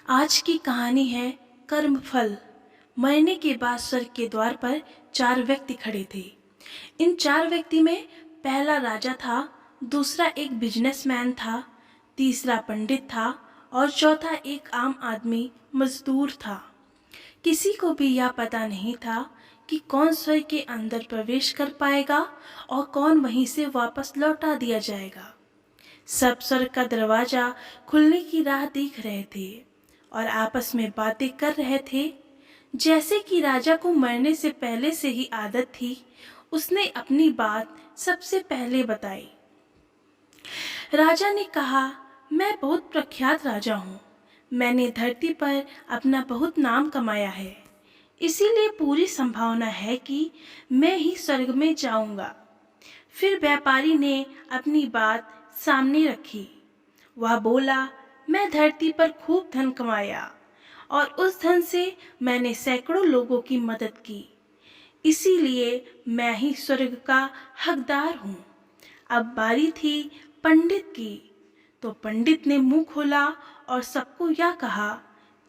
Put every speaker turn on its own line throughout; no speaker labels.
आज की कहानी है कर्मफल। मरने के बाद स्वर्ग के द्वार पर 4 व्यक्ति खड़े थे। इन 4 व्यक्ति में पहला राजा था, दूसरा एक बिजनेसमैन था, तीसरा पंडित था और चौथा एक आम आदमी मजदूर था। किसी को भी यह पता नहीं था कि कौन स्वर्ग के अंदर प्रवेश कर पाएगा और कौन वहीं से वापस लौटा दिया जाएगा। सब स्वर्ग का दरवाजा खुलने की राह देख रहे थे और आपस में बातें कर रहे थे। जैसे कि राजा को मरने से पहले से ही आदत थी, उसने अपनी बात सबसे पहले बताई। राजा ने कहा, मैं बहुत प्रख्यात राजा हूँ। मैंने धरती पर अपना बहुत नाम कमाया है, इसीलिए पूरी संभावना है कि मैं ही स्वर्ग में जाऊंगा। फिर व्यापारी ने अपनी बात सामने रखी। वह बोला, मैं धरती पर खूब धन कमाया और उस धन से मैंने सैकड़ों लोगों की मदद की, इसीलिए मैं ही स्वर्ग का हकदार हूँ। अब बारी थी पंडित की, तो पंडित ने मुंह खोला और सबको यह कहा,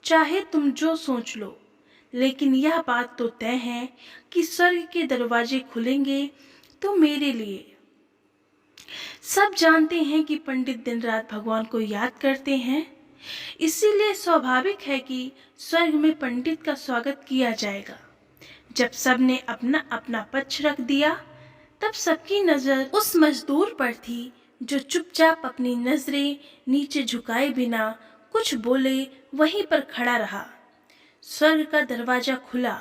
चाहे तुम जो सोच लो, लेकिन यह बात तो तय है कि स्वर्ग के दरवाजे खुलेंगे तो मेरे लिए। सब जानते हैं कि पंडित दिन रात भगवान को याद करते हैं, इसीलिए स्वाभाविक है कि स्वर्ग में पंडित का स्वागत किया जाएगा। जब सबने अपना अपना पक्ष रख दिया, तब सबकी नजर उस मजदूर पर थी जो चुपचाप अपनी नजरें नीचे झुकाए बिना कुछ बोले वहीं पर खड़ा रहा। स्वर्ग का दरवाजा खुला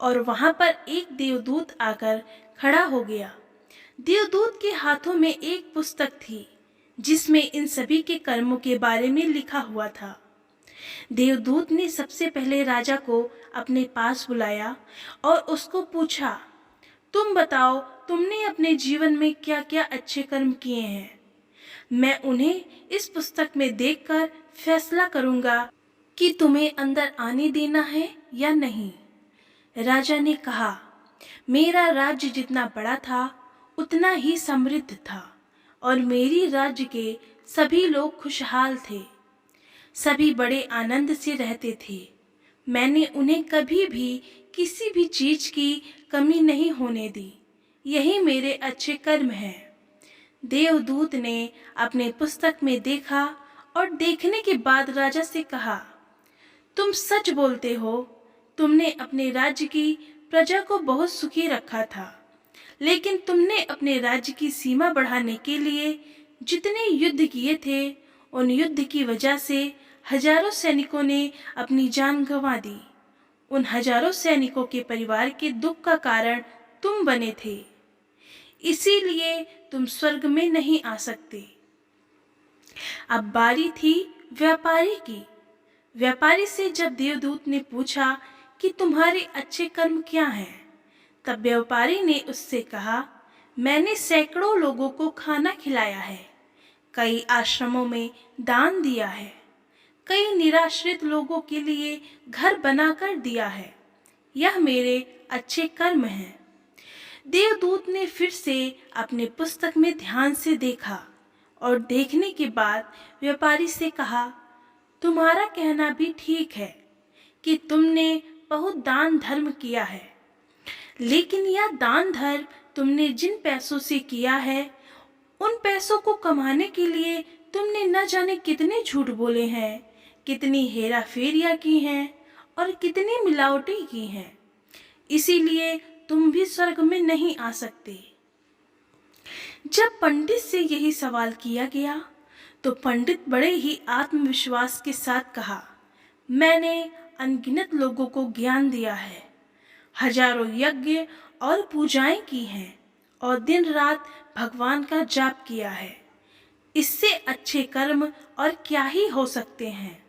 और वहां पर एक देवदूत आकर खड़ा हो गया। देवदूत के हाथों में एक पुस्तक थी जिसमें इन सभी के कर्मों के बारे में लिखा हुआ था। देवदूत ने सबसे पहले राजा को अपने पास बुलाया और उसको पूछा, तुम बताओ, तुमने अपने जीवन में क्या क्या अच्छे कर्म किए हैं। मैं उन्हें इस पुस्तक में देखकर फैसला करूंगा कि तुम्हें अंदर आने देना है या नहीं। राजा ने कहा, मेरा राज्य जितना बड़ा था उतना ही समृद्ध था और मेरी राज्य के सभी लोग खुशहाल थे। सभी बड़े आनंद से रहते थे। मैंने उन्हें कभी भी किसी भी चीज की कमी नहीं होने दी। यही मेरे अच्छे कर्म हैं। देवदूत ने अपने पुस्तक में देखा और देखने के बाद राजा से कहा, तुम सच बोलते हो। तुमने अपने राज्य की प्रजा को बहुत सुखी रखा था, लेकिन तुमने अपने राज्य की सीमा बढ़ाने के लिए जितने युद्ध किए थे, उन युद्ध की वजह से हजारों सैनिकों ने अपनी जान गंवा दी। उन हजारों सैनिकों के परिवार के दुख का कारण तुम बने थे, इसीलिए तुम स्वर्ग में नहीं आ सकते। अब बारी थी व्यापारी की। व्यापारी से जब देवदूत ने पूछा कि तुम्हारे अच्छे कर्म क्या हैं, तब व्यापारी ने उससे कहा, मैंने सैकड़ों लोगों को खाना खिलाया है, कई आश्रमों में दान दिया है, कई निराश्रित लोगों के लिए घर बनाकर दिया है। यह मेरे अच्छे कर्म हैं। देवदूत ने फिर से अपने पुस्तक में ध्यान से देखा और देखने के बाद व्यापारी से कहा, तुम्हारा कहना भी ठीक है कि तुमने बहुत दान धर्म किया है, लेकिन यह दान धर्म तुमने जिन पैसों से किया है, उन पैसों को कमाने के लिए तुमने न जाने कितने झूठ बोले हैं, कितनी हेरा फेरियां की हैं और कितनी मिलावटें की हैं, इसीलिए तुम भी स्वर्ग में नहीं आ सकते। जब पंडित से यही सवाल किया गया, तो पंडित बड़े ही आत्मविश्वास के साथ कहा, मैंने अनगिनत लोगों को ज्ञान दिया है, हजारों यज्ञ और पूजाएं की हैं और दिन रात भगवान का जाप किया है। इससे अच्छे कर्म और क्या ही हो सकते हैं।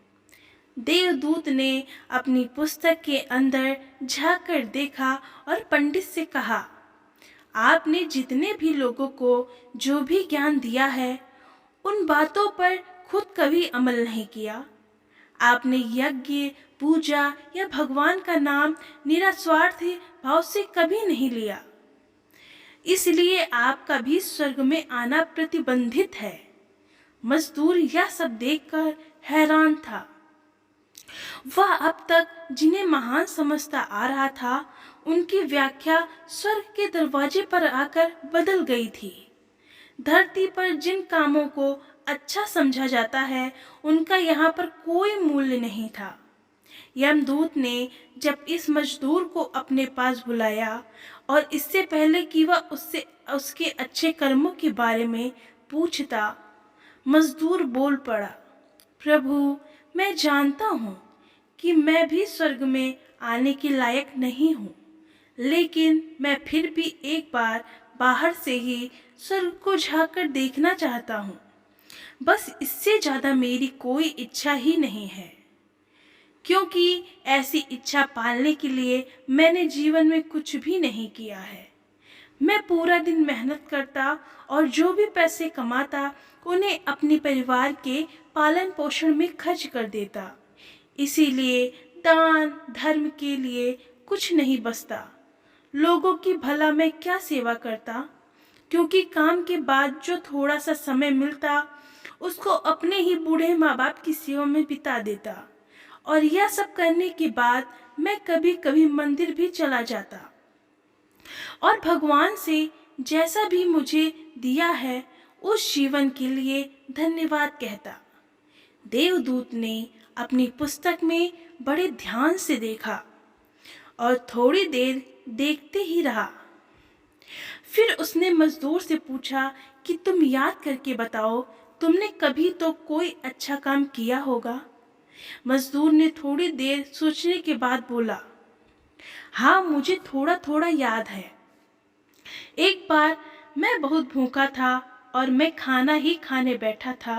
देवदूत ने अपनी पुस्तक के अंदर झांक कर देखा और पंडित से कहा, आपने जितने भी लोगों को जो भी ज्ञान दिया है, उन बातों पर खुद कभी अमल नहीं किया। आपने यज्ञ, पूजा या भगवान का नाम निरास्वार्थ भाव से कभी नहीं लिया, इसलिए आपका भी स्वर्ग में आना प्रतिबंधित है। मजदूर यह सब देखकर हैरान था। वह अब तक जिन्हें महान समझता आ रहा था, उनकी व्याख्या स्वर्ग के दरवाजे पर आकर बदल गई थी। धरती पर जिन कामों को अच्छा समझा जाता है, उनका यहाँ पर कोई मूल्य नहीं था। यमदूत ने जब इस मजदूर को अपने पास बुलाया और इससे पहले कि वह उससे उसके अच्छे कर्मों के बारे में पूछता, मजदूर बोल पड़ा, प्रभु, मैं जानता हूँ कि मैं भी स्वर्ग में आने के लायक नहीं हूँ, लेकिन मैं फिर भी एक बार बाहर से ही स्वर्ग को झांक कर देखना चाहता हूँ। बस इससे ज़्यादा मेरी कोई इच्छा ही नहीं है, क्योंकि ऐसी इच्छा पालने के लिए मैंने जीवन में कुछ भी नहीं किया है। मैं पूरा दिन मेहनत करता और जो भी पैसे कमाता उन्हें अपने परिवार के पालन पोषण में खर्च कर देता। इसीलिए दान धर्म के लिए कुछ नहीं बचता। लोगों की भला मैं क्या सेवा करता, क्योंकि काम के बाद जो थोड़ा सा समय मिलता उसको अपने ही बूढ़े माँ बाप की सेवा में बिता देता। और यह सब करने के बाद मैं कभी कभी मंदिर भी चला जाता और भगवान से जैसा भी मुझे दिया है उस जीवन के लिए धन्यवाद कहता। देवदूत ने अपनी पुस्तक में बड़े ध्यान से देखा और थोड़ी देर देखते ही रहा। फिर उसने मजदूर से पूछा कि तुम याद करके बताओ, तुमने कभी तो कोई अच्छा काम किया होगा। मजदूर ने थोड़ी देर सोचने के बाद बोला, हाँ, मुझे थोड़ा थोड़ा याद है। एक बार मैं बहुत भूखा था और मैं खाना ही खाने बैठा था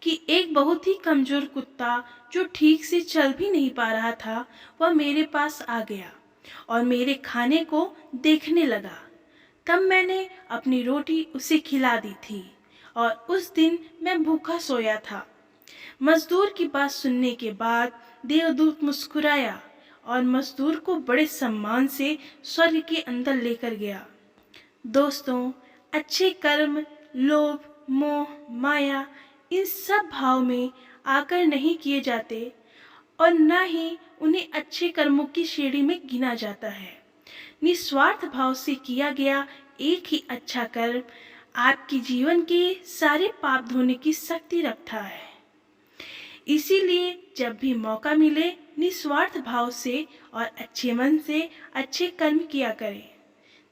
कि एक बहुत ही कमजोर कुत्ता जो ठीक से चल भी नहीं पा रहा था, वह मेरे पास आ गया और मेरे खाने को देखने लगा। तब मैंने अपनी रोटी उसे खिला दी थी और उस दिन मैं भूखा सोया था। मजदूर की बात सुनने के बाद देवदूत मुस्कुराया और मजदूर को बड़े सम्मान से स्वर्ग के अंदर लेकर गया। दोस्तों, अच्छे कर्म लोभ, मोह, माया इन सब भाव में आकर नहीं किए जाते और न ही उन्हें अच्छे कर्मों की श्रेणी में गिना जाता है। निस्वार्थ भाव से किया गया एक ही अच्छा कर्म आपके जीवन के सारे पाप धोने की शक्ति रखता है। इसीलिए जब भी मौका मिले निस्वार्थ भाव से और अच्छे मन से अच्छे कर्म किया करें।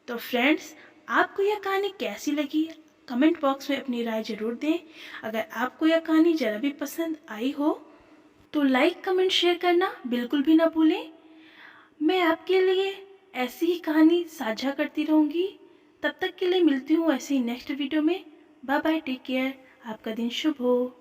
तो फ्रेंड्स, आपको यह कहानी कैसी लगी? कमेंट बॉक्स में अपनी राय जरूर दें। अगर आपको यह कहानी जरा भी पसंद आई हो तो लाइक कमेंट शेयर करना बिल्कुल भी ना भूलें। मैं आपके लिए ऐसी ही कहानी साझा करती रहूँगी। तब तक के लिए मिलती हूँ ऐसे ही नेक्स्ट वीडियो में। बाय बाय, टेक केयर, आपका दिन शुभ हो।